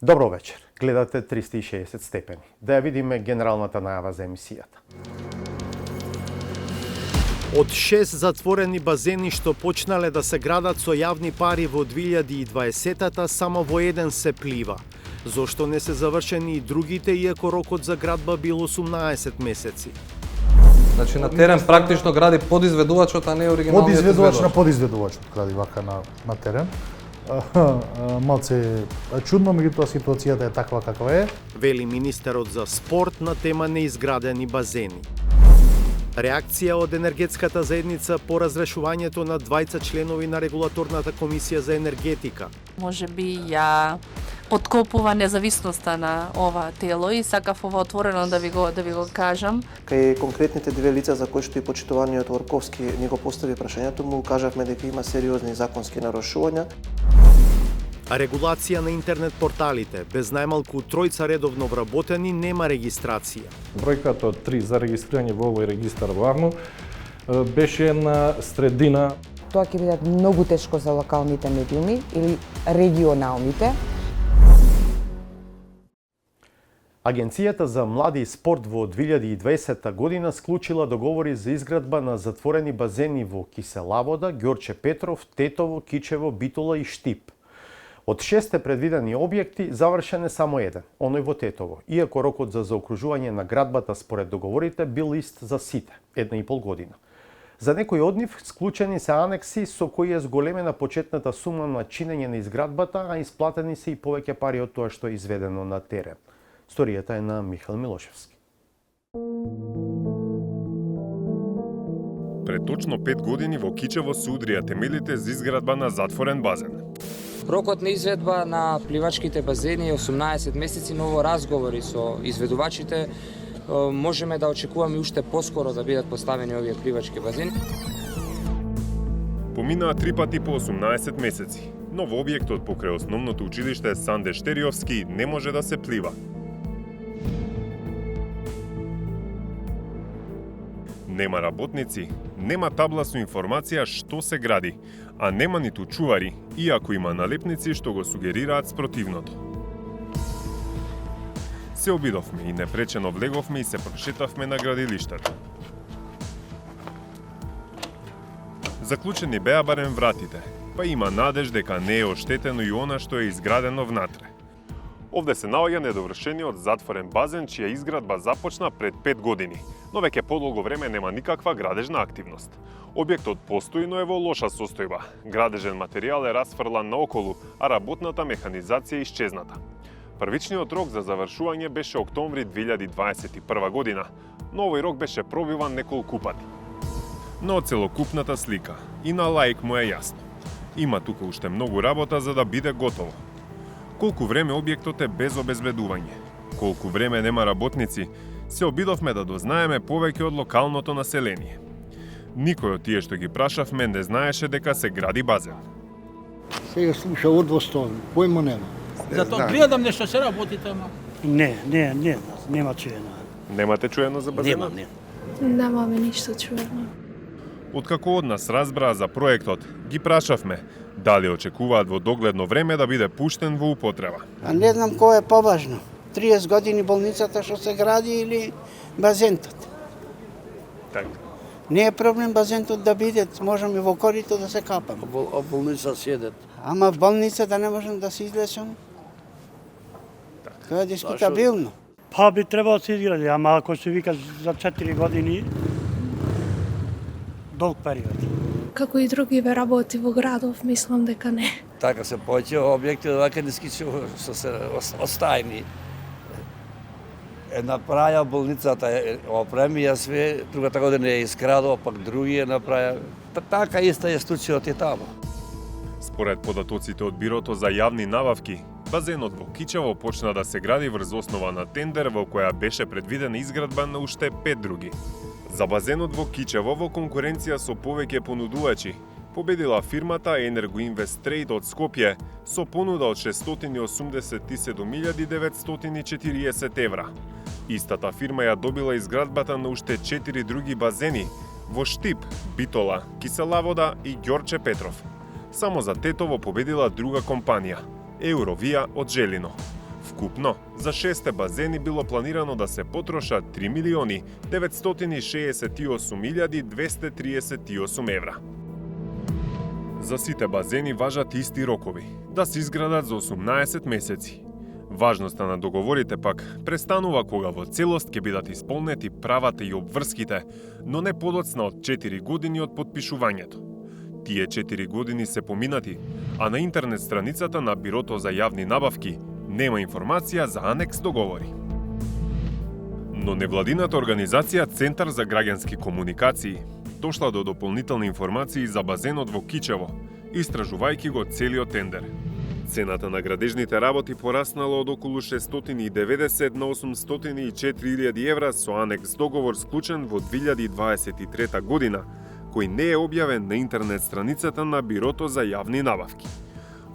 Добро вечер. Гледате 360 степени. Да ја видиме генералната најава за емисијата. Од 6 затворени базени што почнале да се градат со јавни пари во 2020-та, само во еден се плива. Зошто не се завршени и другите, иако рокот за градба бил 18 месеци? Значи на терен практично гради подизведувачот, а не оригиналниот подизведувач на подизведувачот гради вака на терен. Малце чудно, меѓутоа ситуацијата е таква каква е. Вели министерот за спорт на тема неизградени базени. Реакција од енергетската заедница по разрешувањето на двајца членови на регулаторната комисија за енергетика. Може би ја подкопува независноста на ова тело и сакав ова отворено да ви го кажам. Кај конкретните две лица за кои што и почитуваниот Орковски ни го постави прашањето, му кажавме дека има сериозни законски нарушувања. Регулација на интернет порталите, без најмалку тројца редовно вработени, нема регистрација. Бројката од 3 за регистрирање во овој регистар варно беше на средина. Тоа ќе биде многу тешко за локалните медиуми или регионалните. Агенцијата за млади и спорт во 2020 година склучила договори за изградба на затворени базени во Киселавода, Ѓорче Петров, Тетово, Кичево, Битола и Штип. Од 6 предвидени објекти, завршен е само еден, оној во Тетово, иако рокот за заокружување на градбата според договорите бил ист за сите, 1,5 година. За некои од нив склучени се анекси со кои е зголемена почетната сума на чинење на изградбата, а исплатени се и повеќе пари од тоа што е изведено на терен. Сторијата е на Михаил Милошевски. Пред точно 5 години во Кичево се удрија темелите за изградба на затворен базен. Рокот на изведба на пливачките базени е 18 месеци, но во разговори со изведувачите можеме да очекуваме уште поскоро да бидат поставени овие пливачки базени. Поминаа 3 пати по 18 месеци, но во објектот покрај основното училиште Санде Штериовски не може да се плива. Нема работници, нема табла со информација што се гради, а нема ниту чувари, иако има налепници што го сугерираат спротивното. Се обидовме и непречено влеговме и се прошетавме на градилиштето. Заклучени беа барем вратите, па има надеж дека не е оштетено и она што е изградено внатре. Овде се наоѓа недовршениот затворен базен, чија изградба започна пред 5 години, но веќе подолго време нема никаква градежна активност. Објектот постои, но е во лоша состојба. Градежен материјал е расфрлан наоколу, а работната механизација е исчезната. Првичниот рок за завршување беше октомври 2021 година, но овој рок беше пробиван неколку пати. Но целокупната слика и на лаик му е јасно. Има тука уште многу работа за да биде готово. Колку време објектот е без обезбедување, колку време нема работници, се обидовме да дознаеме повеќе од локалното население. Никој од тие што ги прашавме не знаеше дека се гради базен. Сега слуша одвостон, појма нема. Зато гледам нешто се работи тема. Нема чуено. Немате чуено за базенот? Немаме ништо чуено. Откако од нас разбраа за проектот, ги прашавме дали очекуваат во догледно време да биде пуштен во употреба. А не знам кој е поважно. 30 години болницата што се гради или базентот. Така. Не е проблем базентот да биде, можеме во корито да се капаме. А болница седет. Ама в болница да не можем да се излечам. Тоа е дискутабилно. Па би требало да се изгради, ама ако се вика за 4 години, долг период. Како и други работи во градов, мислам дека не. Така се поќе објекти вака дискусија што се остајни. Е направија болницата, опремија све, другата година е изградува, пак други е направија. Така иста е случајот и таму. Според податоците од Бирото за јавни набавки, базенот во Кичево почна да се гради врз основа на тендер во која беше предвидена изградба на уште 5 други. За базенот во Кичево во конкуренција со повеќе понудувачи, победила фирмата Енергоинвест Трейд од Скопје со понуда од 687.940 евра. Истата фирма ја добила изградбата на уште 4 други базени во Штип, Битола, Киселавода и Ѓорче Петров. Само за Тетово победила друга компанија, Евровија од Желино. Вкупно, за 6 базени било планирано да се потрошат 3 милиони 968.238 евра. За сите базени важат исти рокови, да се изградат за 18 месеци. Важноста на договорите пак престанува кога во целост ќе бидат исполнети правата и обврските, но не подоцна од 4 години од подпишувањето. Тие 4 години се поминати, а на интернет страницата на Бирото за јавни набавки нема информација за анекс договори. Но невладината организација Центар за граѓански комуникации дошла до дополнителни информации за базенот во Кичево, истражувајќи го целиот тендер. Цената на градежните работи пораснала од околу 690 на 804.000 евра со анекс договор склучен во 2023 година, кој не е објавен на интернет страницата на Бирото за јавни набавки.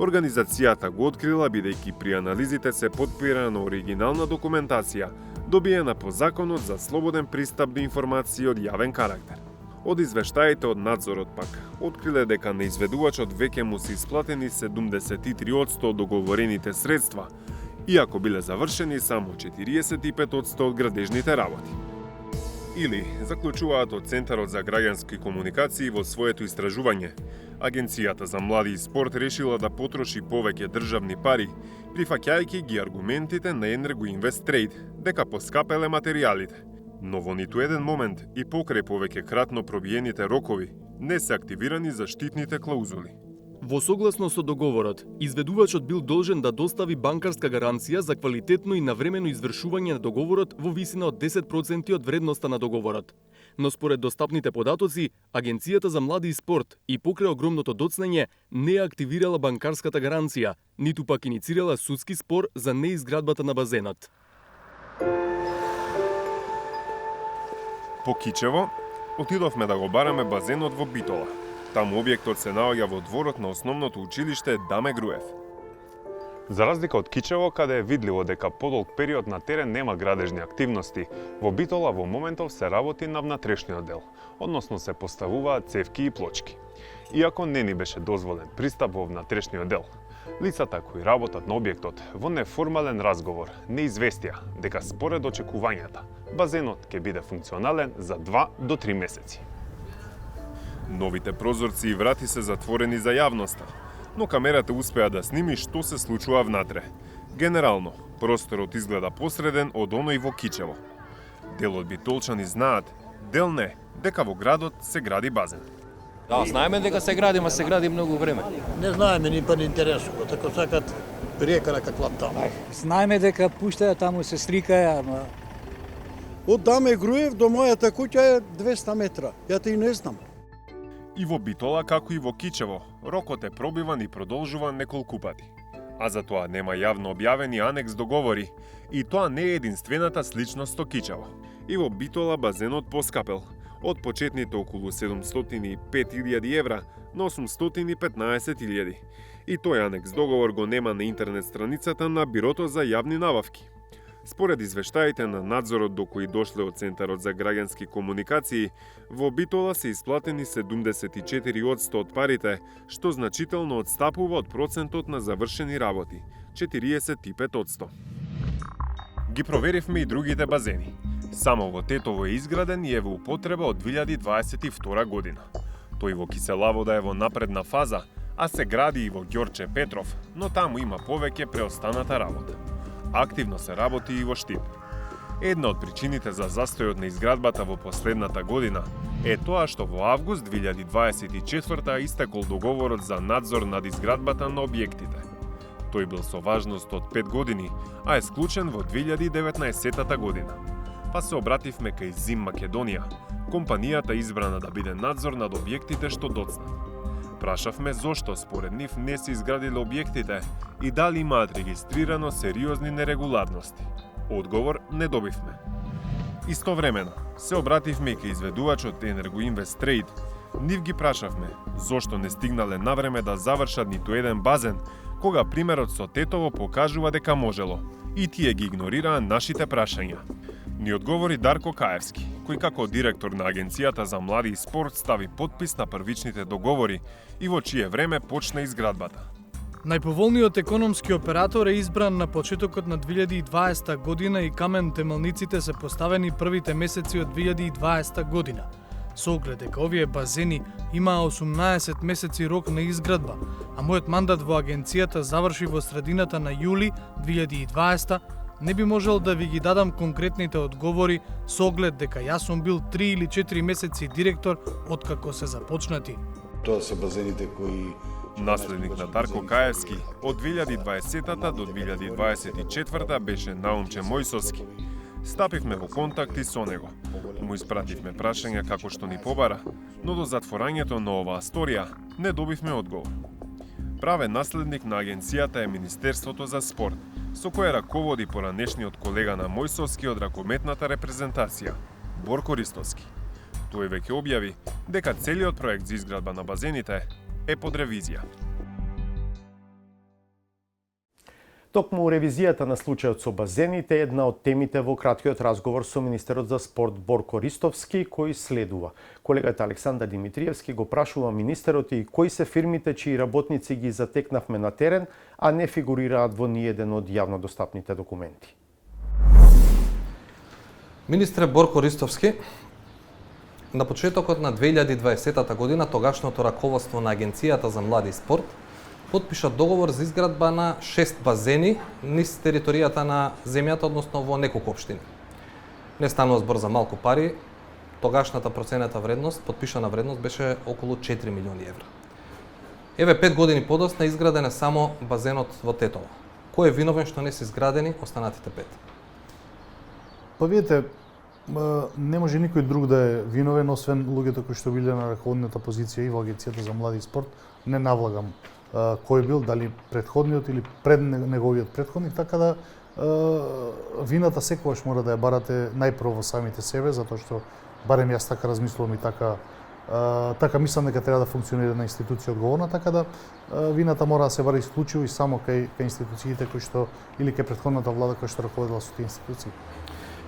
Организацијата го открила бидејќи при анализите се потпира на оригинална документација, добиена по Законот за слободен пристап до информации од јавен карактер. Од извештаите од надзорот пак, откриле дека на изведувачот веќе му се исплатени 73% од договорените средства, иако биле завршени само 45% од градежните работи. Или, заклучуваат од Центарот за граѓански комуникации во своето истражување, Агенцијата за млади и спорт решила да потроши повеќе државни пари, прифаќајќи ги аргументите на Енергоинвест Трейд дека поскапеле материјалите. Но во ниту еден момент и покрај повеќе кратно пробиените рокови не се активирани заштитните клаузули. Во согласно со договорот, изведувачот бил должен да достави банкарска гаранција за квалитетно и навремено извршување на договорот во висина од 10% од вредноста на договорот. Но според достапните податоци, Агенцијата за млади и спорт и покрај огромното доцнење не ја активирала банкарската гаранција, ниту пак иницирала судски спор за неизградбата на базенот. По Кичево, отидовме да го бараме базенот во Битола. Таму објектот се наоѓа во дворот на основното училиште Даме Груев. За разлика од Кичево, каде е видливо дека подолг период на терен нема градежни активности, во Битола во моментов се работи на внатрешниот дел, односно се поставуваат цевки и плочки. Иако не ни беше дозволен пристап во внатрешниот дел, лицата кои работат на објектот во неформален разговор не известија дека според очекувањата базенот ќе биде функционален за 2 до 3 месеци. Новите прозорци и врати се затворени за јавноста, но камерата успеа да сними што се случува внатре. Генерално, просторот изгледа посреден од оној во Кичево. Дел од битолчани знаат, дел не, дека во градот се гради базен. Да, знаеме дека се гради, ма се гради многу време. Не знаеме, ни па не интересува, така сакат река на каква таму. Знаеме дека пуштаја таму се сликаја, ама Од Даме Груев до мојата куќа е 200 метра. Ја те и не знам. И во Битола, како и во Кичево, рокот е пробиван и продолжуван неколку пати. А за тоа нема јавно објавени анекс договори, и тоа не е единствената сличност со Кичево. И во Битола базенот поскапел, од почетните околу 705.000 евра на 815.000. И тој анекс договор го нема на интернет страницата на Бирото за јавни набавки. Според извештаите на надзорот до кои дошле од Центарот за граѓански комуникации, во Битола се исплатени 74% од парите, што значително одстапува од процентот на завршени работи, 45%. Ги проверивме и другите базени. Само во Тетово е изграден и е во употреба од 2022 година. Тој во Киселавода е во напредна фаза, а се гради и во Ѓорче Петров, но таму има повеќе преостаната работа. Активно се работи и во Штип. Една од причините за застојот на изградбата во последната година е тоа што во август 2024 истекол договорот за надзор над изградбата на објектите. Тој бил со важност од 5 години, а е склучен во 2019 година. Па се обративме кај Зим Македонија, компанијата избрана да биде надзор над објектите што доцнат. Прашавме зошто според нив не се изградиле објектите и дали имаат регистрирано сериозни нерегуларности. Одговор не добивме. Истовремено, се обративме и кај изведувачот Енергоинвест Трейд. Нив ги прашавме зошто не стигнале навреме да завршат ниту еден базен, кога примерот со Тетово покажува дека можело, и тие ги игнорираа нашите прашања. Ни одговори Дарко Каевски, кој како директор на Агенцијата за млади и спорт стави подпис на првичните договори и во чие време почна изградбата. Најповолниот економски оператор е избран на почетокот на 2020 година и камен темелниците се поставени првите месеци од 2020 година. Со оглед дека овие базени имаа 18 месеци рок на изградба, а мојот мандат во агенцијата заврши во средината на јули 2020, не би можел да ви ги дадам конкретните одговори со оглед дека јас сум бил 3 или 4 месеци директор откако се започнати. Тоа се базените кои Наследник на Дарко Каевски од 2020 до 2024 беше Наумче Мојсовски. Стапивме во контакти со него. Му испративме прашања како што ни побара, но до затворањето на оваа сторија не добивме одговор. Правен наследник на агенцијата е Министерството за спорт, со кое раководи поранешниот колега на Мојсовски од ракометната репрезентација, Борко Ристовски. Тој веќе објави дека целиот проект за изградба на базените е под ревизија. Токму ревизијата на случајот со базените е една од темите во краткиот разговор со министерот за спорт Борко Ристовски, кој следува. Колегата Александар Димитриевски го прашува министерот и кои се фирмите чии работници ги затекнавме на терен, а не фигурираат во ниеден од јавно достапните документи. Министре Борко Ристовски, на почетокот на 2020 година тогашното раководство на Агенцијата за млади и спорт потпиша договор за изградба на 6 базени низ територијата на земјата, односно во неколку општини. Не станува збор за малку пари, тогашната процената вредност, потпишана вредност беше околу 4 милиони евра. Еве 5 години подоцна изграден е само базенот во Тетово. Кој е виновен што не се изградени останатите 5? Па видите, не може никој друг да е виновен, освен луѓето кои што биле на раководната позиција и во Агенцијата за млади и спорт. Не навлагам кој бил, дали претходниот или пред неговиот претходник, така да вината секогаш мора да ја барате најпрво во самите себе, затоа што барем јас така размислувам и така мислам дека треба да функционира на институција одговорна, така да вината мора да се бара исклучиво и само кај институциите кои што или кај претходната влада која што раководела со тие институции.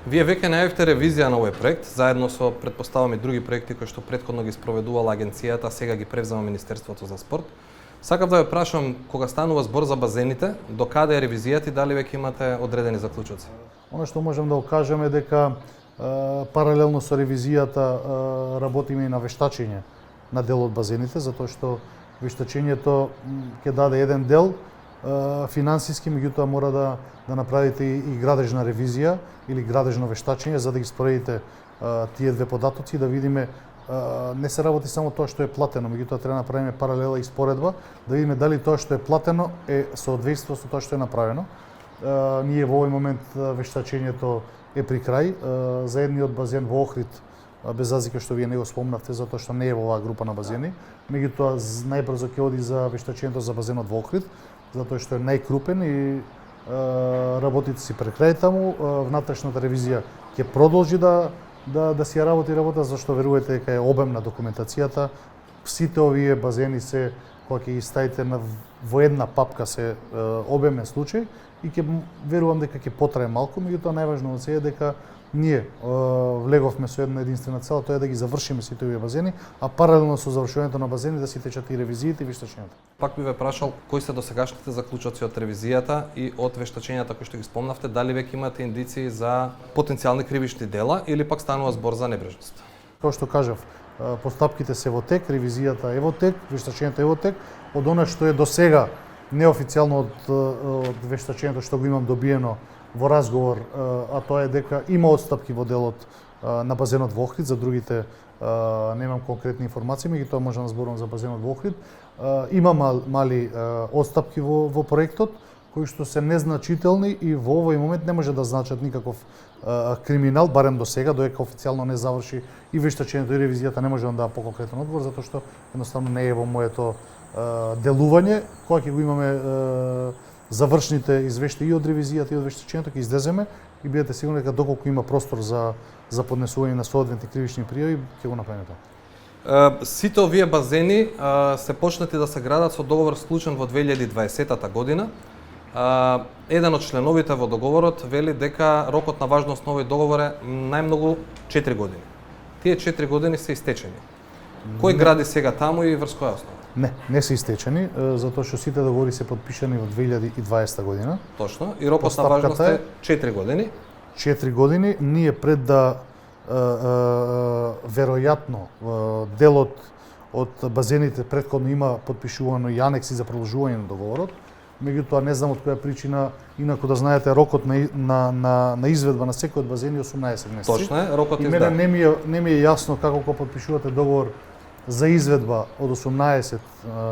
Вие веќе најавивте ревизија на овој проект, заедно со, предпоставам, и други проекти кои што претходно ги спроведувала агенцијата, сега ги превзема Министерството за спорт. Сакав да ве прашам, кога станува збор за базените, до каде е ревизијата и дали веќе имате одредени заклучоци? Оно што можем да окажеме дека паралелно со ревизијата работиме и на вештачење на дел од базените, затоа што вештачењето ќе даде еден дел финансиски, меѓутоа мора да направите и градежна ревизија или градежно вештачење за да ги споредите тие две податоци, да видиме не се работи само тоа што е платено, меѓутоа треба да направиме паралела и споредба, да видиме дали тоа што е платено е соодветство со тоа што е направено. Ние во овој момент вештачењето е при крај. За едниот базен во Охрид, без разлика што вие не го спомнавте, затоа што не е во оваа група на базени, меѓутоа најбрзо ќе оди за вештачењето за базенот во Охрид, затоа што е најкрупен и работите си при крај таму. Внатрешната ревизија ќе продолжи да си ја работа, зашто верувате дека е обемна документацијата. Сите овие базени се, кога ќе ги ставите во една папка, се обемен случај и ќе верувам дека ќе потрае малку, меѓутоа најважно од се е дека ние влеговме со една единствена цел, тоа е да ги завршиме сите овие базени, а паралелно со завршувањето на базени да си течат и ревизиите и вештачењата. Пак би ве прашал кои се досегашните заклучоци од ревизијата и од вештачењата кои што ги спомнавте, дали веќе имате индиции за потенцијални кривишни дела или пак станува збор за небрежност? Како што кажав, постапките се во тек, ревизијата е во тек, вештачењето е во тек. Од она што е досега неофицијално од вештачењето што го имам добиено во разговор, а тоа е дека има отстапки во делот на базенот во Охрид, за другите немам конкретни информации, меѓутоа можам да зборам за базенот во Охрид. Има мали отстапки во проектот, кои што се незначителни и во овој момент не може да значат никаков криминал, барем до сега, доека официјално не заврши и вештачењето и ревизијата, не може да дава поконкретен одговор, затоа што едноставно не е во моето делување. Кога ќе го имаме завршните извештаи и од ревизијата и од вештачењето, ќе излеземе и бидете сигурни дека доколку има простор за поднесување на соодветни кривични пријави, ќе го направиме тоа. Сите овие базени се почнати да се градат со договор склучен во 2020 година. Еден од членовите во договорот вели дека рокот на важност на овој договор е најмногу 4 години. Тие 4 години се истечени. Кој гради сега таму и врз која основа? Не се истечени, затоа што сите договори се подпишани во 2020 година. Точно. И рокот на важност е 4 години. 4 години. Ние пред да веројатно делот од базените претходно има подпишувано и анекси за продолжување на договорот. Меѓутоа не знам од која причина, инаку да знаете рокот на изведба на секој од базени 18 месеци. Точно е, рокот и изда. мене не ми е јасно како кога подпишувате договор за изведба од 18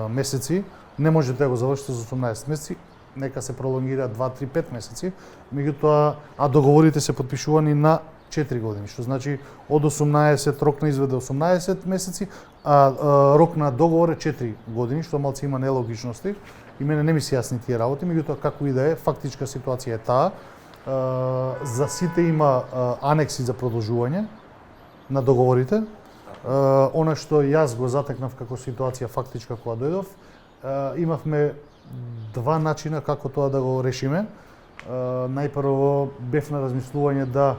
месеци, не можете да го завршите за 18 месеци, нека се пролонгира 2, 3, 5 месеци, меѓутоа договорите се подпишувани на 4 години, што значи од 18 рок на изведе 18 месеци, а рок на договор е 4 години, што малце има нелогичности и мене не ми се јасни тие работи, меѓутоа како и да е, фактичка ситуација е таа. За сите има анекси за продолжување на договорите. Она што јас го затекнав како ситуација фактичка кога дојдов, имавме два начина како тоа да го решиме. Најпрво бев на размислување да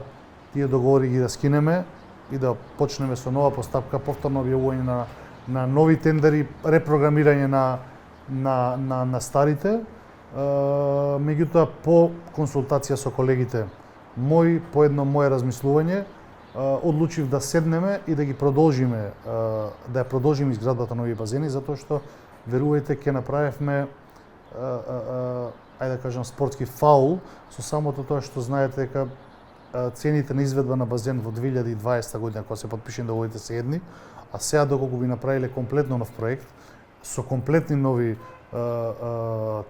тие договори ги раскинеме и да почнеме со нова постапка, повторно објавување на нови тендери, репрограмирање на старите. Меѓутоа по консултација со колегите мои, по едно мое размислување, одлучив да седнеме и да ги продолжиме, да ја продолжиме изградбата на овие базени, затоа што верувајте ќе направевме ајде да кажам спортски фаул со самото тоа што знаете дека цените на изведба на базен во 2020 година кога се подпишени договорите се едни, а сега доколку би направиле комплетно нов проект со комплетни нови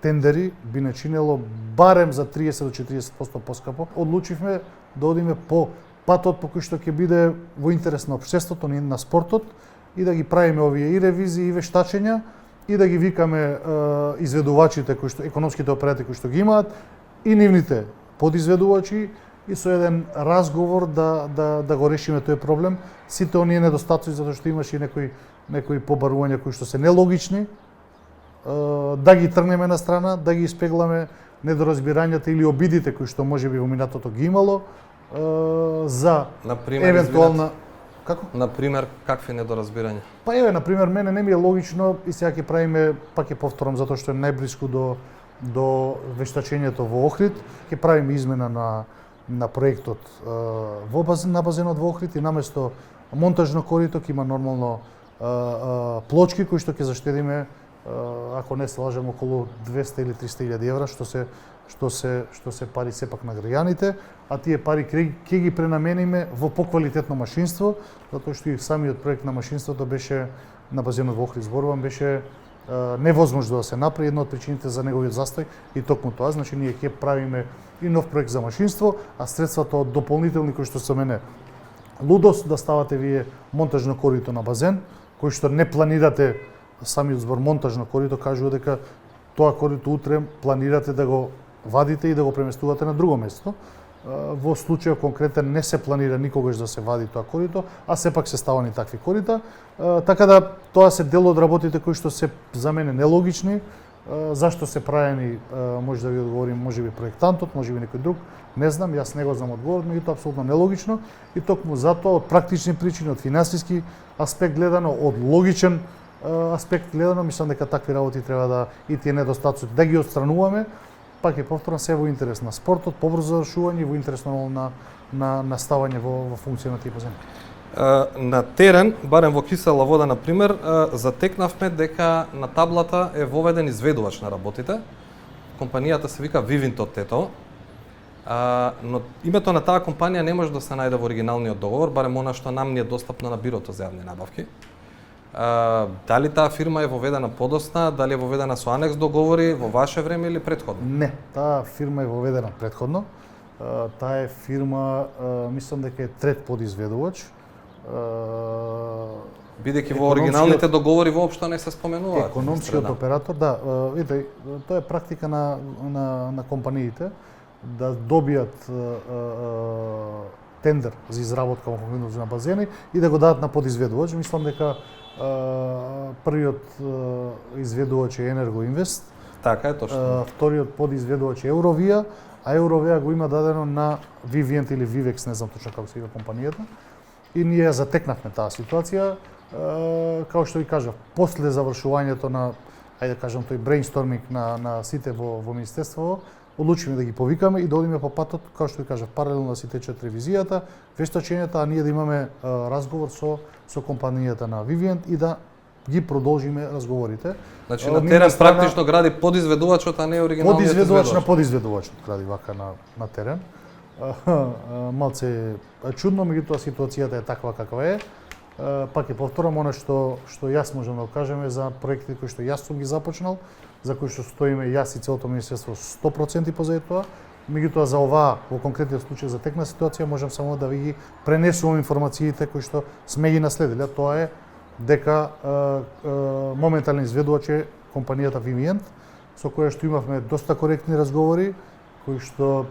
тендери би начинело барем за 30 до 40% поскапо. Одлучивме да одиме по патот по кој што ќе биде во интерес на општеството, на спортот и да ги правиме овие и ревизии и вештачења и да ги викаме изведувачите кои што економските оператори кои што ги имаат и нивните подизведувачи и со еден разговор да го решиме тој проблем, сите оние недостатоци затоа што имаше и некои побарувања кои што се нелогични, да ги тргнеме на страна, да ги испегламе недоразбирањата или обидите кои што можеби во минатото ги имало за евентуална како? Например, какви недоразбирања? Па еве, например, мене не ми е логично и сега ќе правиме, пак ќе повторам затоа што е најблиску до вештачењето во Охрид, ќе правиме измена на проектот на базенот во Охрид и наместо монтажно корито ќе има нормално плочки кои што ќе заштедиме, ако не се лажам, околу 200 или 300 000 евра, што се пари сепак на граѓаните, а тие пари ќе ги пренамениме во поквалитетно машинство, затоа што и самиот проект на машинството беше на базенот во Охрид зборувам, беше невозможно да се направи, една од причините за неговиот застој и токму тоа, значи ние ќе правиме и нов проект за машинство, а средствата од дополнителни кои што се мене лудост да ставате вие монтажно корито на базен, кои што не планирате. Самиот збор монтажно корито кажува дека тоа корито утре планирате да го вадите и да го преместувате на друго место. Во случајот конкретен не се планира никогаш да се вади тоа корито, а сепак се ставани такви корита. Така да тоа се дел од работите кои што се за мене нелогични. Зашто се правени, може да ви одговорим, можеби проектантот, можеби некој друг, не знам, јас не го знам одговорот, но и тоа апсолутно нелогично и токму затоа од практични причини, од финансиски аспект гледано, од логичен аспект гледано, мислам дека такви работи треба да и тие недостатоци да ги отстрануваме, пак е повторно се во интерес на спортот, побрзо завршување и во интерес на ставање во функција на тие базени. На терен, барем во Кисела вода, например, затекнавме дека на таблата е воведен изведувач на работите. Компанијата се вика Вивинто Тето, но името на таа компанија не може да се најде во оригиналниот договор, барем она што нам ни е достапно на Бирото за јавни набавки. Дали таа фирма е воведена подосна, дали е воведена со анекс договори во ваше време или претходно? Не, таа фирма е воведена претходно. Таа е фирма, мислам дека е трет подизведувач. Бидејќи во оригиналните договори воопшто не се споменуваат. Економскиот оператор, да, видите, тоа е практика на компаниите да добијат тендер за изработка на базени и да го дадат на подизведувач. Мислам дека првиот изведувач е Енергоинвест. Така е, точно. Вториот подизведувач е Евровија, а Евровија го има дадено на Vivient или Vivex, не знам точно како се вика компанијата. И ние затекнавме таа ситуација. Како што ви кажав, после завршувањето на, ајде да кажам, тој брейнсторминг на сите во министерство, одлучиме да ги повикаме и да одиме по патот, како што ви кажав, паралелно да си течат ревизијата, вештачењата, а ние да имаме разговор со компанијата на Vivient и да ги продолжиме разговорите. Значи на терен практично гради подизведувачот, а не оригиналниот подизведувач на подизведувачот гради вака на терен. Малце чудно, меѓутоа ситуацијата е таква каква е. Пак ќе повторам она што јас можам да кажеме за проектите кои што јас сум ги започнал, за кои што стоиме јас и целото министерство 100% позади тоа. Меѓутоа за оваа во конкретниот случај за текна ситуација можам само да ви ги пренесувам информациите кои што сме ги наследиле. Тоа е дека моментален изведувач е компанијата Vivient, со која што имавме доста коректни разговори, кои што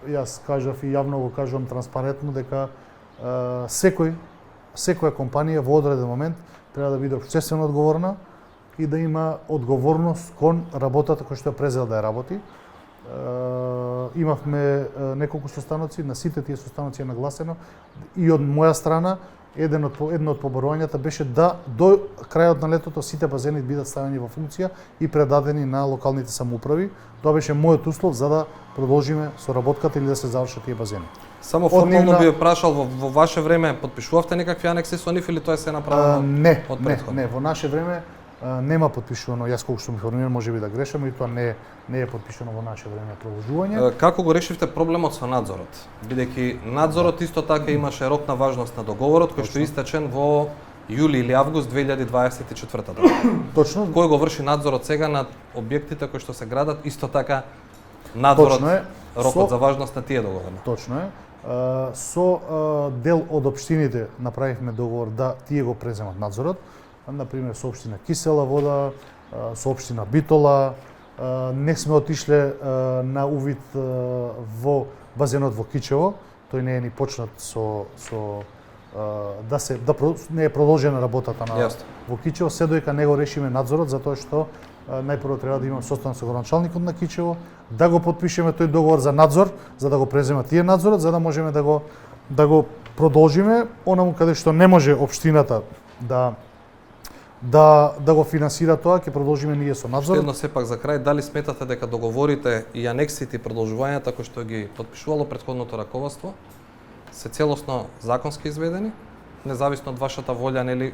јас кажав и јавно го кажувам транспарентно дека секоја компанија во одреден момент треба да биде општествено одговорна и да има одговорност кон работата која што ја презела да ја работи. Имавме неколку состаноци, на сите тие состаноци е нагласено и од моја страна едно од поборувањата беше да до крајот на летото сите базени бидат ставени во функција и предадени на локалните самоуправи. Тоа беше мојот услов за да продолжиме соработката или да се завршат тие базени. Само формално би прашал во ваше време потпишувавте некакви анекси со нив или тоа се направено од претходно? Не, во наше време нема потпишувано, јас колку што ми информирам, можеби да грешам, и тоа не е потпишано во наше време продолжување. Како го решивте проблемот со надзорот? Бидејќи надзорот исто така имаше рок на важност на договорот кој што е истечен во јули или август 2024 година. Точно. Кој го врши надзорот сега на објектите кои што се градат, исто така надзорот, рокот за важност на тие договори? Точно е. Со дел од општините направивме договор да тие го преземат надзорот. Например, со општина Кисела Вода, со општина Битола. Не сме отишле на увид во базенот во Кичево. Тој не е ни почнат не е продолжена работата во Кичево, се доека не го решиме надзорот, затоа што најпрво треба да имам состанок со градоначалникот на Кичево, да го потпишеме тој договор за надзор, за да го преземат тие надзорот, за да можеме да го продолжиме онаму каде што не може општината да го финансира тоа, ќе продолжиме ние со надзор. Едно сепак за крај, дали сметате дека договорите и анексите и продолжувањата кои што ги потпишувало претходното раководство се целосно законски изведени, независно од вашата волја, нели,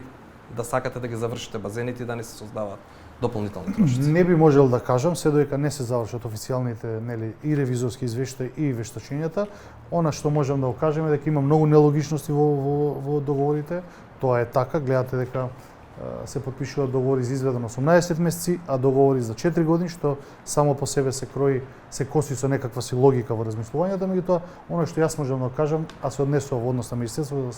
да сакате да ги завршите базените и да не се создаваат дополнителни трошоци? Не би можел да кажам, се доека не се завршат официјалните, нели, и ревизорски извештаи и вештачењата. Она што можам да го кажеме дека има многу нелогичности во договорите. Тоа е така, гледате дека се потпишуваат договори за изведа на 18 месеци, а договори за 4 години, што само по себе се коси со некаква си логика во размислувањето, меѓутоа, оно што јас можам да кажам, а се однесува во однос на Министерство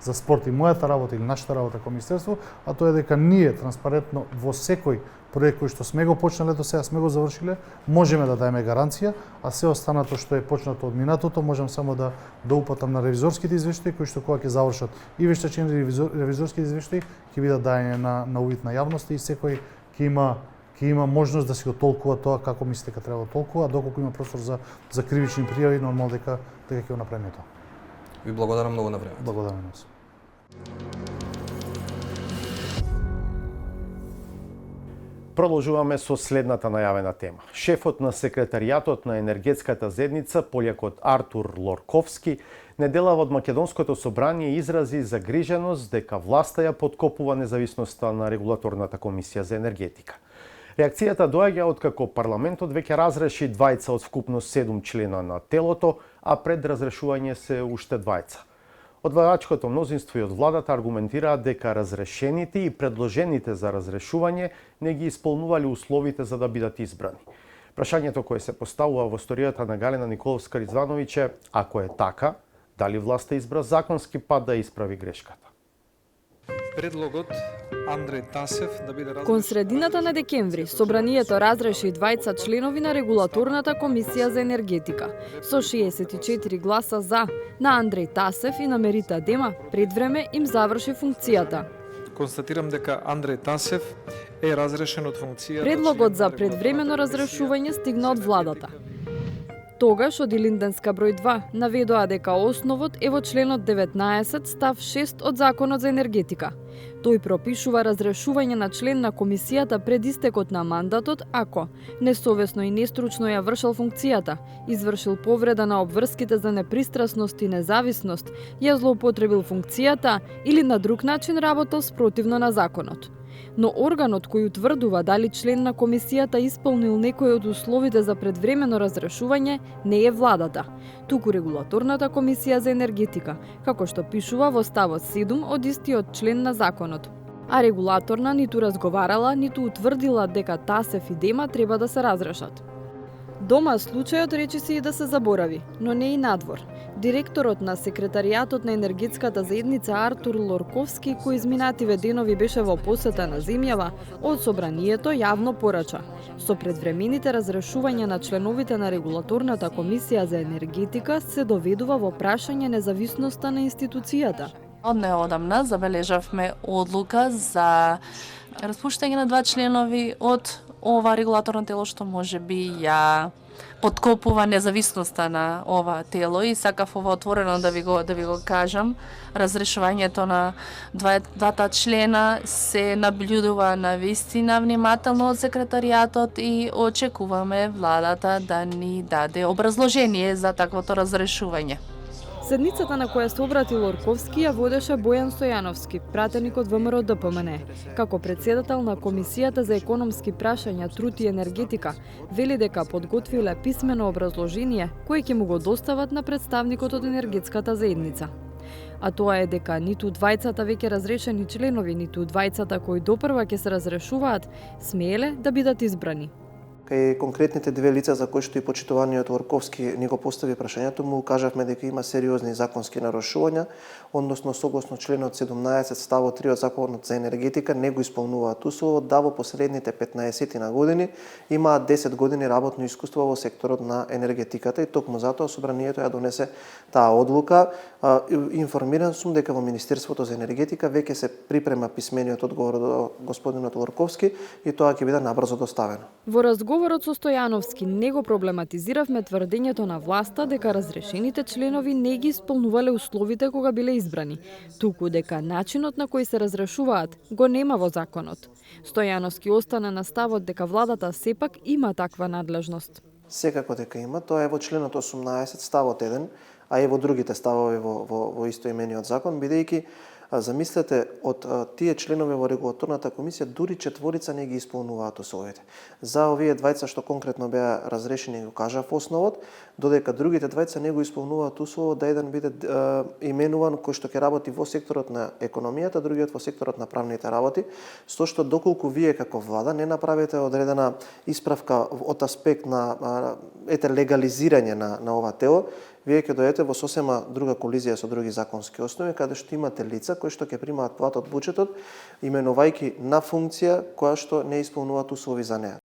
за спорт и мојата работа или нашата работа како Министерство, а тоа е дека ние транспарентно во секој проект кој што сме го почнале до сега, сме го завршиле, можеме да даеме гаранција, а се останато што е почнато од минатото, можам само да упатам на ревизорските извештаи, кои што кога ќе завршат и вештачени ревизорски извештаи, ќе бидат даени на увид на јавноста и секој ќе има можност да си го толкува тоа како мисли дека треба да толкува, а доколку има простор за кривични пријави, нормално дека ќе го направиме тоа. Ви благодарам многу на времето. Благодарам на вас. Продолжуваме со следната најавена тема. Шефот на секретаријатот на енергетската заедница, полјакот Артур Лорковски, неделава од Македонското собрание изрази загриженост дека власта ја подкопува независноста на регулаторната комисија за енергетика. Реакцијата доаѓа откако парламентот веќе разреши 2 од вкупно 7 члена на телото, а пред разрешување се уште 2. Одвајачкото мнозинство и од владата аргументираат дека разрешените и предложените за разрешување не ги исполнувале условите за да бидат избрани. Прашањето кое се поставува во историјата на Галена Николовска-Ризвановиќ е, ако е така, дали власта избра законски пат да исправи грешката? Предлогот Андреј Тасев да биде Кон средината на декември, собранието разреши 2 членови на регулаторната комисија за енергетика. Со 64 гласа за, на Андреј Тасев и на Мерита Дема, предвреме им заврши функцијата. Констатирам дека Андреј Тасев е разрешен од функцијата. Предлогот за предвремено разрешување стигна од владата. Тогаш од Илинденска број 2 наведоа дека основот е во членот 19 став 6 од Законот за енергетика. Тој пропишува разрешување на член на комисијата пред истекот на мандатот ако несовесно и нестручно ја вршил функцијата, извршил повреда на обврските за непристрасност и независност, ја злоупотребил функцијата или на друг начин работел спротивно на законот. Но органот кој утврдува дали член на комисијата исполнил некој од условите за предвремено разрешување не е владата, туку регулаторната комисија за енергетика, како што пишува во ставот 7 од истиот член на законот. А регулаторна ниту разговарала, ниту утврдила дека Тасев и Дема треба да се разрешат. Дома случајот речиси и да се заборави, но не и надвор. Директорот на секретаријатот на енергетската заедница Артур Лорковски, кој изминативе денови беше во посета на земјава, од собранието јавно порача. Со предвремените разрешувања на членовите на регулаторната комисија за енергетика се доведува во прашање независноста на институцијата. Од неодамна забележавме одлука за распуштање на 2 членови од ова регулаторно тело што може би ја подкопува независноста на ова тело и сакав ова отворено да ви го кажам. Разрешувањето на двата члена се наблюдува на вистина внимателно од секретаријатот и очекуваме владата да ни даде образложение за таквото разрешување. Седницата на која се обрати Лорковски ја водеше Бојан Стојановски, пратеник од ВМРО ДПМН. Како председател на Комисијата за економски прашања, труд и енергетика, вели дека подготвиле писмено образложение кое ќе му го достават на представникот од енергетската заедница. А тоа е дека ниту двајцата веќе разрешени членови, ниту двајцата кои допрва ќе се разрешуваат, смееле да бидат избрани. Кај конкретните две лица за кои што и почитуваниот Лорковски ни го постави прашањето, му кажавме дека има сериозни законски нарушувања, односно согласно членот 17 ставот 3 од Законот за енергетика не го исполнуваат условот да во последните 15 на години имаат 10 години работно искуство во секторот на енергетиката и токму затоа собранието ја донесе таа одлука. Информиран сум дека во Министерството за енергетика веќе се припрема писмениот одговор од господинот Лорковски и тоа ќе биде набрзо доставено. Во разговорот со Стојановски не го проблематизиравме тврдењето на власта дека разрешените членови не ги исполнувале условите кога биле избрани, туку дека начинот на кој се разрешуваат го нема во законот. Стојановски остана на ставот дека владата сепак има таква надлежност. Секако дека има, тоа е во членот 18 ставот 1, а и во другите ставови во истоимениот закон, бидејќи замислете, од тие членови во регулаторната комисија, дури четворица не ги исполнуваат условите. За овие двајца што конкретно беа разрешени, го кажав основот, додека другите двајца не го исполнуваат условот да еден биде именуван кој што ќе работи во секторот на економијата, другиот во секторот на правните работи, со што доколку вие како влада не направите одредена исправка од аспект на легализирање на ова тело, вие ќе дојдете во сосема друга колизија со други законски основи, каде што имате лица кои што ќе примаат плата од буџетот, именувајќи на функција која што не исполнуваат услови за неа.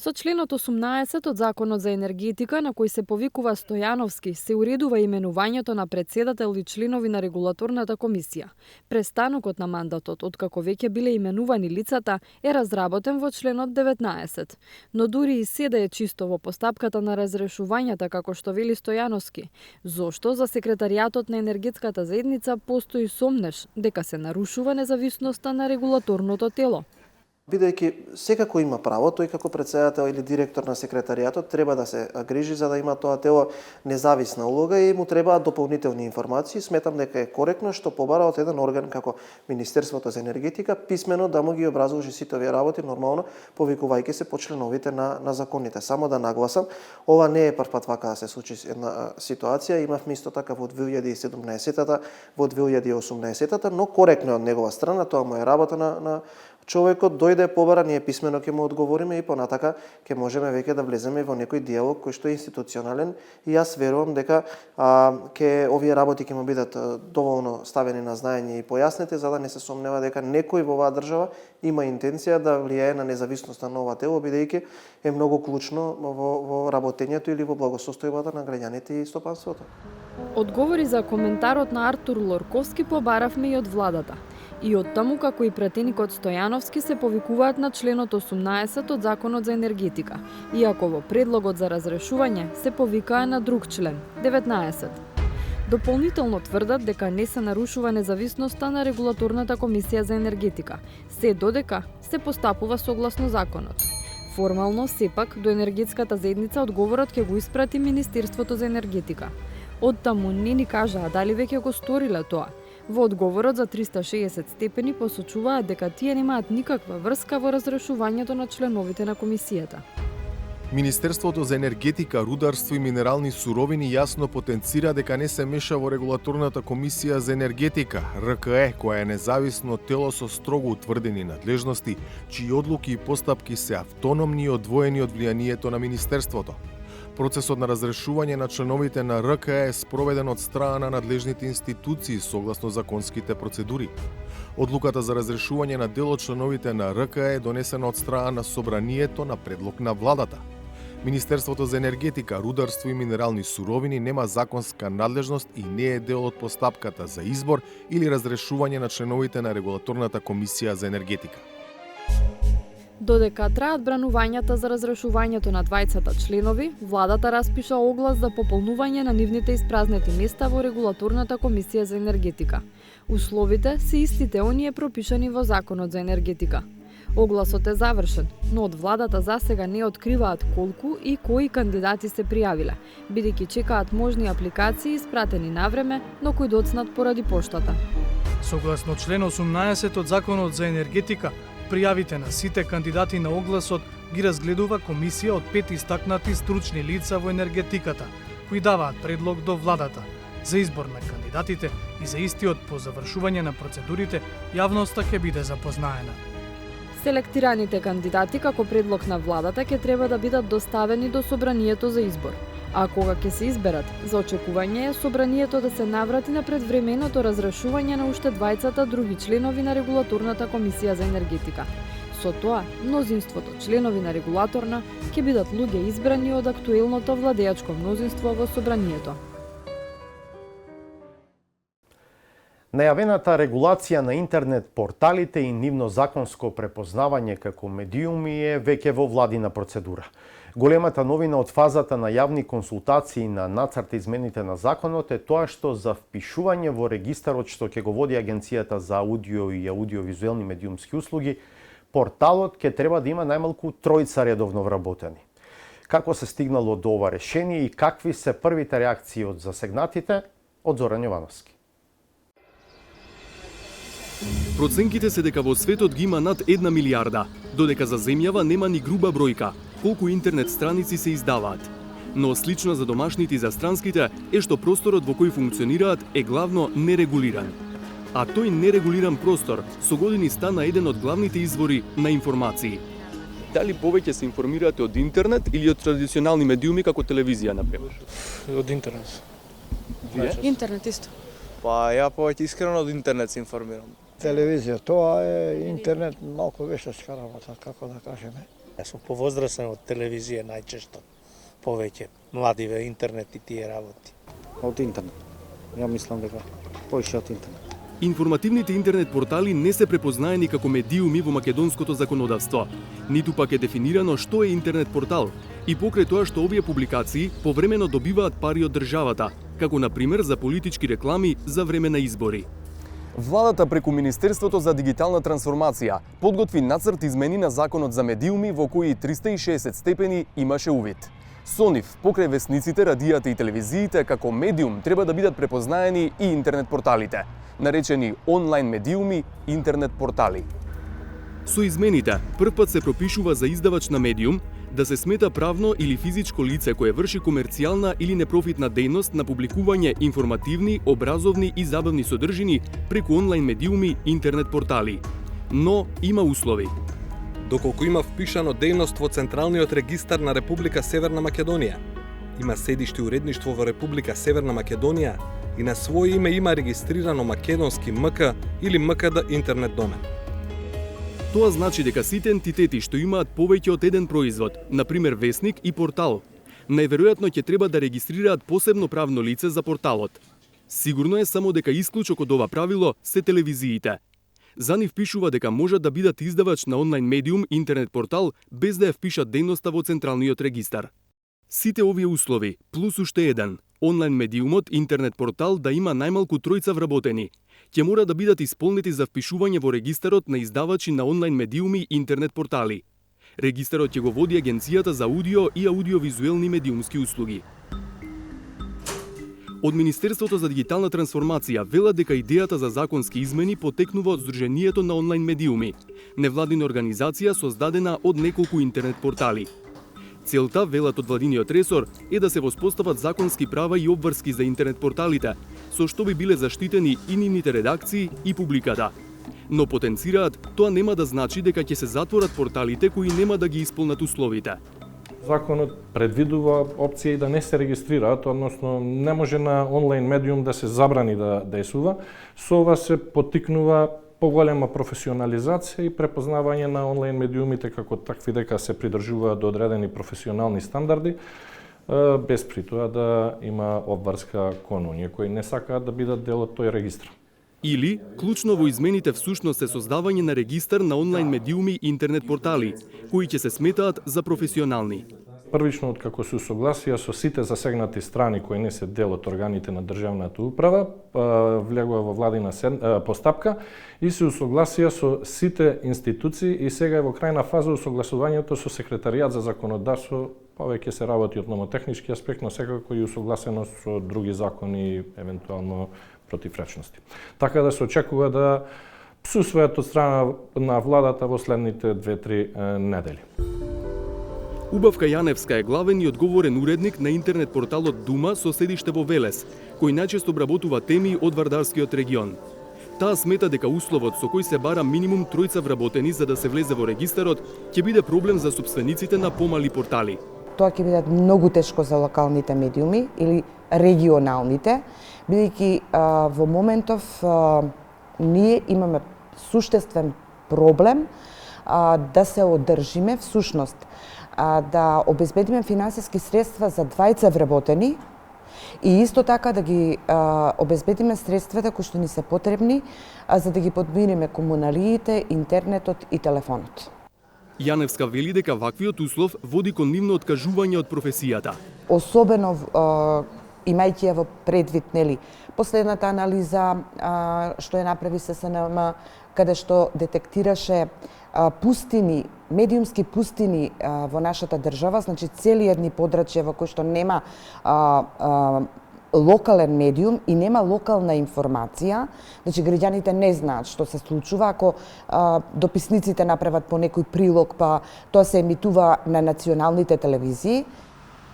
Со членот 18 од Законот за енергетика на кој се повикува Стојановски се уредува именувањето на председател и членови на регулаторната комисија. Престанокот на мандатот, откако веќе биле именувани лицата, е разработен во членот 19. Но дури и се да е чисто во постапката на разрешувањата, како што вели Стојановски, зошто за секретаријатот на енергетската заедница постои сомнеш дека се нарушува независноста на регулаторното тело? Бидејќи секако има право, тој како председател или директор на секретаријатот треба да се грижи за да има тоа тело независна улога и му требаат дополнителни информации. Сметам дека е коректно што побара од еден орган како Министерството за енергетика писмено да му ги образложи сите овие работи, нормално повикувајќи се по членовите на законите. Само да нагласам, ова не е прв пат вака да се случи една ситуација, имавме исто така во 2017-та, во 2018-та, но коректно е од негова страна, тоа му е работа на човекот, дојде побара, ние писмено ќе му одговориме и понатака ќе можеме веќе да влеземе во некој диалог кој што е институционален и јас верувам дека ќе овие работи ќе му бидат доволно ставени на знаење и појаснети за да не се сомнева дека некој во оваа држава има интенција да влијае на независноста на ова тело, бидејќи е многу клучно во работењето или во благосостојбата на граѓаните и стопанството. Одговори за коментарот на Артур Лорковски побаравме и од владата. и оттаму како и претеникот Стојановски се повикуваат на членот 18 од Законот за енергетика, иако во предлогот за разрешување се повикаа на друг член, 19. Дополнително тврдат дека не се нарушува независноста на Регулаторната комисија за енергетика, се додека се постапува согласно законот. Формално, сепак, до енергетската заедница одговорот ќе го испрати Министерството за енергетика. Оттаму не ни кажаа дали веќе го сториле тоа. Во одговорот за 360 степени посочуваат дека тие немаат никаква врска во разрешувањето на членовите на комисијата. Министерството за енергетика, рударство и минерални суровини јасно потенцира дека не се меша во Регулаторната комисија за енергетика, РКЕ, која е независно тело со строго утврдени надлежности, чии одлуки и постапки се автономни и одвоени од влијанието на Министерството. Процесот на разрешување на членовите на РКЕ е спроведен од страна на надлежните институции согласно законските процедури. Одлуката за разрешување на дел од членовите на РКЕ е донесена од страна на Собранието на предлог на владата. Министерството за енергетика, рударство и минерални суровини нема законска надлежност и не е дел од постапката за избор или разрешување на членовите на Регулаторната комисија за енергетика. Додека траат бранувањата за разрешувањето на двајцата членови, владата распиша оглас за пополнување на нивните испразнети места во Регулаторната комисија за енергетика. Условите се истите оние пропишани во Законот за енергетика. Огласот е завршен, но од владата засега не откриваат колку и кои кандидати се пријавиле, бидејќи чекаат можни апликации испратени навреме, но кои доцнат поради поштата. Согласно член 18 од Законот за енергетика, пријавите на сите кандидати на огласот ги разгледува комисија од 5 истакнати стручни лица во енергетиката, кои даваат предлог до владата. За избор на кандидатите и за истиот по завршување на процедурите, јавноста ќе биде запознаена. Селектираните кандидати како предлог на владата ќе треба да бидат доставени до Собранието за избор. А кога ќе се изберат, за очекување е Собранието да се наврати на предвременото разрешување на уште двајцата други членови на Регулаторната комисија за енергетика. Со тоа, мнозинството членови на регулаторна ќе бидат луѓе избрани од актуелното владеачко мнозинство во Собранието. Најавената регулација на интернет порталите и нивно законско препознавање како медиуми е веќе во владина процедура. Големата новина од фазата на јавни консултации на нацрт измените на законот е тоа што за впишување во регистарот што ќе го води Агенцијата за аудио и аудиовизуелни медиумски услуги, порталот ќе треба да има најмалку 3 редовно вработени. Како се стигнало до ова решение и какви се првите реакции од засегнатите, од Зоран Јовановски. Проценките се дека во светот ги има над 1 милијарда, додека за земјава нема ни груба бројка колку интернет страници се издаваат. Но слично за домашните и за странските е што просторот во кој функционираат е главно нерегулиран. А тој нерегулиран простор со години стана еден од главните извори на информации. Дали повеќе се информирате од интернет или од традиционални медиуми како телевизија, например? Од интернет. Вие? Интернет исто. Па ја повеќе искрено од интернет се информирам. Телевизија, тоа е интернет, малку вештачка работа, како да кажеме. Јас сум повозрасен од телевизија најчесто. Повеќе младиве интернет и тие работи. Од интернет. Ја мислам дека поише од интернет. Информативните интернет портали не се препознаени како медиуми во македонското законодавство. Ниту пак е дефинирано што е интернет портал и покрај тоа што овие публикации повремено добиваат пари од државата, како на пример за политички реклами за време на избори. Владата преку Министерството за дигитална трансформација подготви нацрт измени на Законот за медиуми во кои 360 степени имаше увид. Со нив, покрај весниците, радијата и телевизиите, како медиум треба да бидат препознаени и интернет порталите, наречени онлайн медиуми, интернет портали. Со измените, првпат се пропишува за издавач на медиум да се смета правно или физичко лице кое врши комерцијална или непрофитна дејност на публикување информативни, образовни и забавни содржини преку онлайн медиуми, интернет портали. Но има услови. Доколку има впишано дејност во Централниот регистар на Република Северна Македонија, има седиште уредништво во Република Северна Македонија и на своје име има регистрирано македонски МК или МКД интернет домен. Тоа значи дека сите ентитети што имаат повеќе од еден производ, например весник и портал, најверојатно ќе треба да регистрираат посебно правно лице за порталот. Сигурно е само дека исклучок од ова правило се телевизиите. За нив пишува дека можат да бидат издавач на онлайн медиум, интернет портал, без да ја впишат дејноста во Централниот регистар. Сите овие услови, плюс уште еден, онлайн медиумот, интернет портал да има најмалку тројца вработени, ќе мора да бидат исполнети за впишување во регистарот на издавачи на онлайн медиуми и интернет портали. Регистарот ќе го води Агенцијата за аудио и аудиовизуелни медиумски услуги. Од Министерството за дигитална трансформација велат дека идејата за законски измени потекнува од Сдруженијето на онлайн медиуми, невладина организација создадена од неколку интернет портали. Целта, велат од владиниот ресор, е да се воспостават законски права и обврски за интернет порталите, со што би биле заштитени и нивните редакции и публиката. Но потенцираат, тоа нема да значи дека ќе се затворат порталите кои нема да ги исполнат условите. Законот предвидува опција и да не се регистрираат, односно не може на онлайн медиум да се забрани да действува. Со ова се поттикнува поголема професионализација и препознавање на онлайн медиумите како такви дека се придржуваат до одредени професионални стандарди, без при тоа да има обврска кон оние кои не сакаат да бидат дел од тој регистар. Или, клучно во измените всушност е создавање на регистар на онлайн медиуми и интернет портали, кои ќе се сметаат за професионални. Првично, откако се усогласија со сите засегнати страни кои не се дел од органите на државната управа, влегува во владина постапка и се усогласија со сите институции и сега е во крајна фаза усогласувањето со секретаријат за законодавство, повеќе се работи од номотехнички аспект, но секако и усогласено со други закони и евентуално противречности. Така да се очекува да се усвојат од страна на владата во следните 2-3 недели. Убавка Јаневска е главен и одговорен уредник на интернет порталот Дума со седиште во Велес, кој најчесто обработува теми од Вардарскиот регион. Таа смета дека условот со кој се бара минимум тројца вработени за да се влезе во регистарот ќе биде проблем за собствениците на помали портали. Тоа ќе биде многу тешко за локалните медиуми или регионалните, бидејќи во моментов ние имаме суштествен проблем да се одржиме всушност, да обезбедиме финансиски средства за двајца вработени и исто така да ги обезбедиме средствата кои што ни се потребни за да ги подмириме комуналиите, интернетот и телефонот. Јаневска вели дека ваквиот услов води кон нивно откажување од професијата. Особено имајќи ја во предвид, нели, последната анализа што ја направи ССНМ, каде што детектираше пустини, медиумски пустини во нашата држава, значи цели едни подрачја во кои што нема локален медиум и нема локална информација, значи граѓаните не знаат што се случува ако дописниците направат по некој прилог, па тоа се емитува на националните телевизии.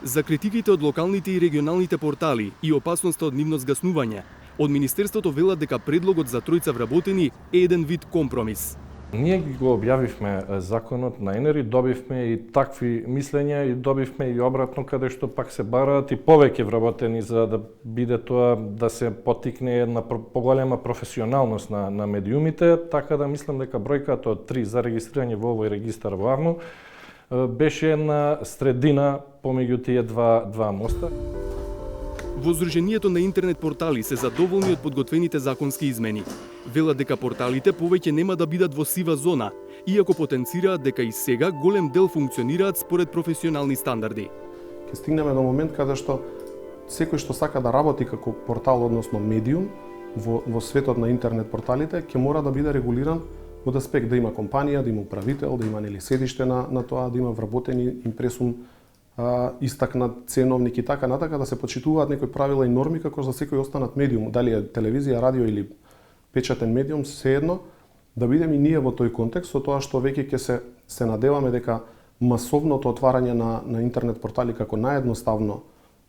За критиките од локалните и регионалните портали и опасноста од нивно згаснување, од Министерството велат дека предлогот за тројца вработени е еден вид компромис. Ние го објавивме законот на ЕНЕР и добивме и такви мислења и добивме и обратно каде што пак се бараат и повеќе вработени за да биде тоа да се поттикне една поголема професионалност на медиумите, така да мислам дека бројката од 3 за регистрирање во овој регистар воваму беше една средина помеѓу тие два моста. Во Сдруженијето на интернет портали се задоволни од подготвените законски измени. Велат дека порталите повеќе нема да бидат во сива зона, иако потенцираат дека и сега голем дел функционираат според професионални стандарди. Ќе стигнеме до момент каде што секој што сака да работи како портал, односно медиум, во светот на интернет порталите, ќе мора да биде регулиран од аспект да има компанија, да има управител, да има нели седиште на тоа, да има вработени импресум, истакнат ценовник и така натака, да се почитуваат некои правила и норми како за секој останат медиум, дали е телевизија, радио или печатен медиум, сеедно, да бидеме и ние во тој контекст, со тоа што веќе ќе се надеваме дека масовното отварање на интернет портали како наједноставно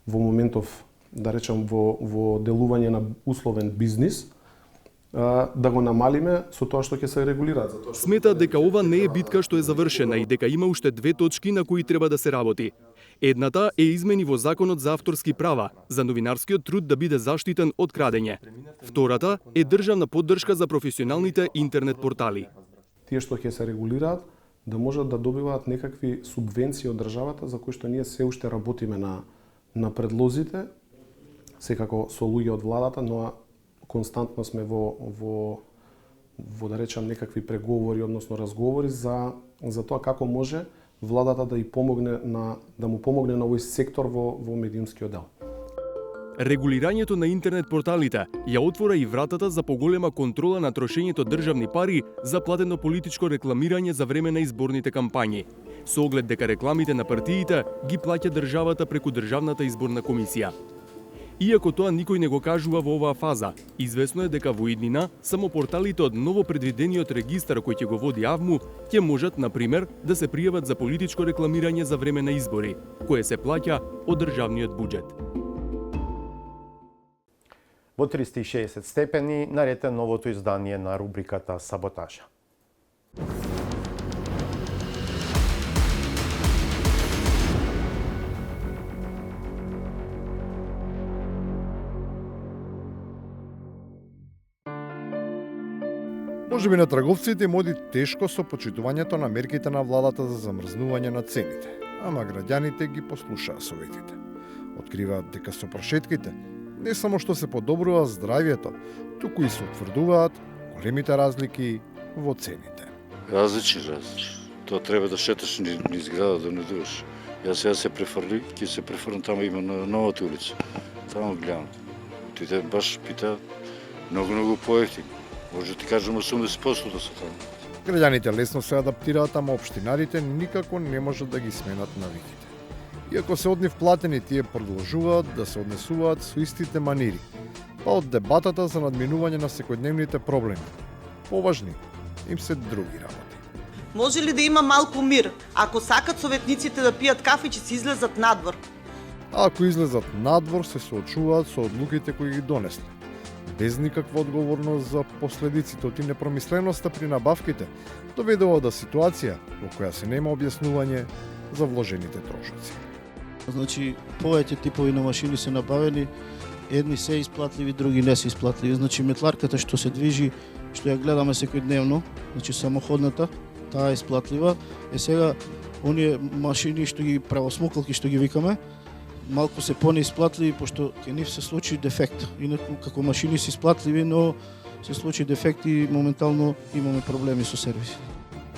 во моментов, да речем, во делување на условен бизнис, да го намалиме со тоа што ќе се регулираат. Сметаат дека ова не е битка што е завршена и дека има уште 2 точки на кои треба да се работи. Едната е измени во Законот за авторски права, за новинарскиот труд да биде заштитен од крадење. Втората е државна поддршка за професионалните интернет портали. Тие што ќе се регулираат да можат да добиваат некакви субвенции од државата за кои што ние се уште работиме на предлозите, секако со луѓе од владата, но константно сме во во да речам некакви преговори, односно разговори за тоа како може владата да му помогне на овој сектор во медиумскиот дел. Регулирањето на интернет порталите ја отвора и вратата за поголема контрола на трошењето државни пари за платено политичко рекламирање за време на изборните кампањи, со оглед дека рекламите на партиите ги плаќа државата преку Државната изборна комисија. Иако тоа никој не го кажува во оваа фаза, известно е дека во иднина само порталите од ново предвидениот регистар кој ќе го води АВМУ ќе можат, на пример, да се пријават за политичко рекламирање за време на избори, кое се плаќа од државниот буџет. Во 360 степени наред е новото издание на рубриката Саботажа. Можеби на трговците им оди тешко со почитувањето на мерките на владата за замрзнување на цените, ама граѓаните ги послушаа советите. Откриваат дека со прошетките не само што се подобрува здравјето, туку и се утврдуваат големите разлики во цените. Различни. Тоа треба да шеташ низ града, да не дуваш. Јас сега се префрлам таму има на новата улица. Таму гледам. Отиде баш пита многу поевтини. Може да ти кажам 80% да се таму. Граѓаните лесно се адаптираат, ама општинарите никако не можат да ги сменат навиките. Иако се од нив платени, тие продолжуваат да се однесуваат со истите манири, па од дебатата за надминување на секојдневните проблеми. Поважни им се други работи. Може ли да има малку мир? Ако сакат советниците да пијат кафе, ќе се излезат надвор. А ако излезат надвор, се соочуваат со одлуките кои ги донесле, без никаква одговорност за последиците од непромисленоста при набавките, доведува до ситуација во која се нема објаснување за вложените трошоци. Значи, повеќе типови на машини се набавени, едни се исплатливи, други не се исплатливи. Значи, метларката што се движи, што ја гледаме секојдневно, значи самоходната, таа е исплатлива. Сега, оние машини што ги правосмукалки што ги викаме, малку се понеисплатливи, пошто ќе нив се случи дефект. Инаку, како машини се исплатливи, но се случи дефект и моментално имаме проблеми со сервиси.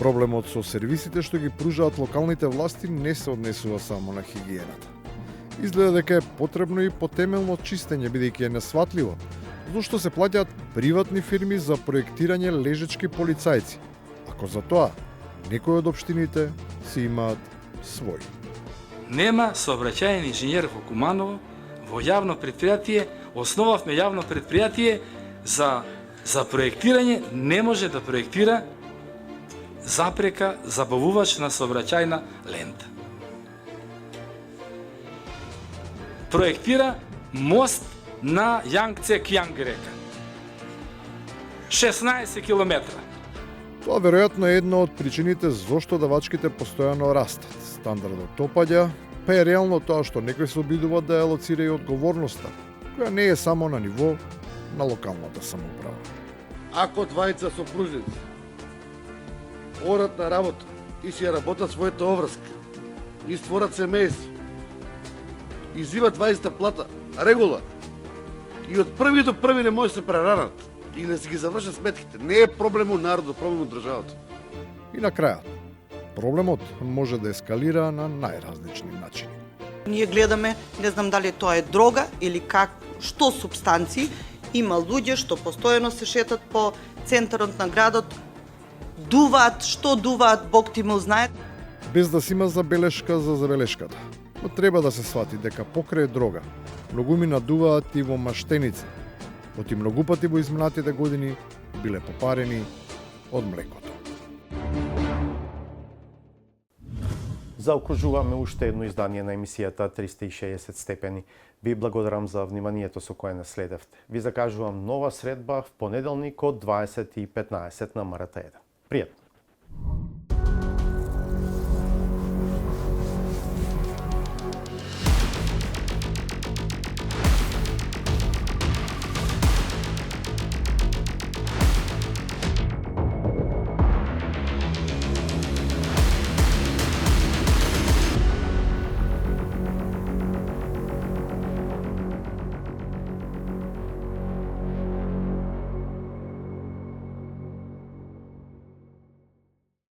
Проблемот со сервисите што ги пружаат локалните власти не се однесува само на хигиената. Изгледа дека е потребно и потемелно чистење, бидејќи е несватливо зошто се плаќаат приватни фирми за проектирање лежечки полицајци, ако за тоа некои од општините си имаат свој. Нема сообраќајен инженер во Куманово, во јавно предпријатие, основавме јавно предпријатие за проектирање, не може да проектира запрека забавувач на сообраќајна лента. Проектира мост на Јангцек-Јанг река. 16 километра. Тоа веројатно е една од причините зошто давачките постојано растат. Стандардот опаѓа, па е реално тоа што некој се обидува да ја лоцира и одговорноста, која не е само на ниво на локалната самоуправа. Ако двајца сопружници одат на работа и си ја работат својата обврска, и створат семејство, и зиват 20 плата, регула, и од први до први не може да се преранат, и да си ги завршат сметките. Не е проблем од народот, проблем од државата. И на крајот, проблемот може да ескалира на најразлични начини. Ние гледаме, не знам дали тоа е дрога или што субстанции, има луѓе што постојано се шетат по центарот на градот, дуваат, што дуваат, Бог ти му знае. Без да си има забелешка за забелешката. Но треба да се свати дека покрај дрога, многуми надуваат и во маштеници, оти многу пати во изминатите години биле попарени од млекото. Заокружуваме уште едно издание на емисијата 360 степени. Ви благодарам за вниманието со кое не следевте. Ви закажувам нова средба в понеделник од 20:15 на МРТ1. Пријатно!